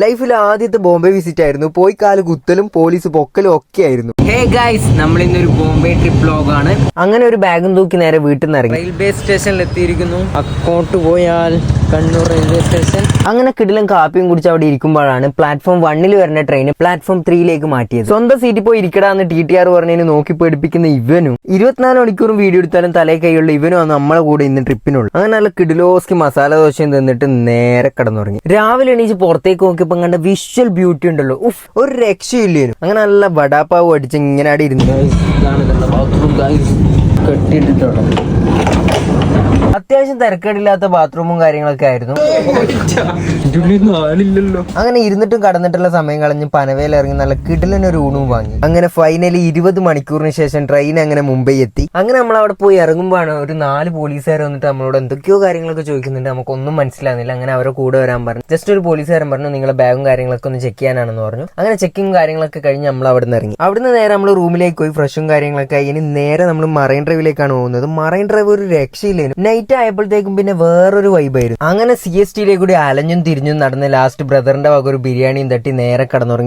ലൈഫിൽ ആദ്യത്തെ ബോംബെ വിസിറ്റ് ആയിരുന്നു. പോയി കാല് കുത്തലും പോലീസ് പൊക്കലും ഒക്കെ ആയിരുന്നു. ഹേ ഗൈസ്, നമ്മൾ ഇന്നൊരു ബോംബെ ട്രിപ്പ് വ്ലോഗാണ്. അങ്ങനെ ഒരു ബാഗും തൂക്കി നേരെ വീട്ടിൽ നിന്ന് ഇറങ്ങി. റെയിൽവേ സ്റ്റേഷനിൽ എത്തിയിരിക്കുന്നു. അങ്ങോട്ട് പോയാൽ കണ്ണൂർ റെയിൽവേ സ്റ്റേഷൻ. അങ്ങനെ കിടിലം കാപ്പിയും കുടിച്ച് അവിടെ ഇരിക്കുമ്പോഴാണ് പ്ലാറ്റ്ഫോം 1 വരുന്ന ട്രെയിൻ പ്ലാറ്റ്ഫോം 3 മാറ്റിയത്. സ്വന്തം സീറ്റിൽ പോയി ഇരിക്കടാന്ന് TTR പറഞ്ഞതിന് നോക്കി പേടിപ്പിക്കുന്ന ഇവനും 24 മണിക്കൂറും വീഡിയോ എടുത്താലും തലേ കൈയുള്ള ഇവനും ആണ് നമ്മളെ കൂടെ ഇന്ന് ട്രിപ്പിനുള്ളൂ. അങ്ങനെ നല്ല കിടിലോസ്കി മസാല ദോശയും തിന്നിട്ട് നേരെ കിടന്നുറങ്ങി. രാവിലെ എണീച്ച് പുറത്തേക്ക് നോക്കിയപ്പോൾ കണ്ട വിഷ്വൽ ബ്യൂട്ടി ഉണ്ടല്ലോ, ഒരു രക്ഷയില്ലേനും. അങ്ങനെ നല്ല വടാപ്പാവ് അടിച്ച് ഇങ്ങനെ അവിടെ ഇരുന്നു. കെട്ടിട്ടിട്ടുണ്ടോ? അത്യാവശ്യം തിരക്കേടില്ലാത്ത ബാത്റൂമും കാര്യങ്ങളൊക്കെ ആയിരുന്നു. ആളില്ലല്ലോ. അങ്ങനെ ഇരുന്നിട്ടും കടന്നിട്ടുള്ള സമയം കളഞ്ഞ് പനവേൽ ഇറങ്ങി നല്ല കിടിലനൊരു ഊണും വാങ്ങി. അങ്ങനെ ഫൈനലി 20 മണിക്കൂറിന് ശേഷം ട്രെയിൻ അങ്ങനെ മുംബൈ എത്തി. അങ്ങനെ നമ്മൾ അവിടെ പോയി ഇറങ്ങുമ്പോഴാണ് ഒരു 4 പോലീസുകാർ വന്നിട്ട് നമ്മളോട് എന്തൊക്കെയോ കാര്യങ്ങളൊക്കെ ചോദിക്കുന്നുണ്ട്. നമുക്കൊന്നും മനസ്സിലാകുന്നില്ല. അങ്ങനെ അവരെ കൂടെ വരാൻ പറഞ്ഞു. ജസ്റ്റ് ഒരു പോലീസുകാരൻ പറഞ്ഞു നിങ്ങളെ ബാഗും കാര്യങ്ങളൊക്കെ ഒന്ന് ചെക്ക് ചെയ്യാനാണെന്ന് പറഞ്ഞു. അങ്ങനെ ചെക്കിങ് കാര്യങ്ങളൊക്കെ കഴിഞ്ഞ് നമ്മൾ അവിടെ നിന്ന് ഇറങ്ങി. അവിടുന്ന് നേരെ നമ്മൾ റൂമിലേക്ക് പോയി ഫ്രഷും കാര്യങ്ങളൊക്കെ ആയി. ഇനി നേരെ നമ്മൾ മറൈൻ ഡ്രൈവിലേക്കാണ് പോകുന്നത്. മറൈൻ ഡ്രൈവ് ഒരു രക്ഷയില്ലേനും. നൈറ്റ് ആയപ്പോഴത്തേക്കും പിന്നെ വേറൊരു വൈബായിരുന്നു. അങ്ങനെ CST കൂടി അലഞ്ഞും തിരിഞ്ഞും നടന്ന് ലാസ്റ്റ് ബ്രദറിന്റെ വക ഒരു ബിരിയാണിയും തട്ടി നേരെ കടന്നുറങ്ങി.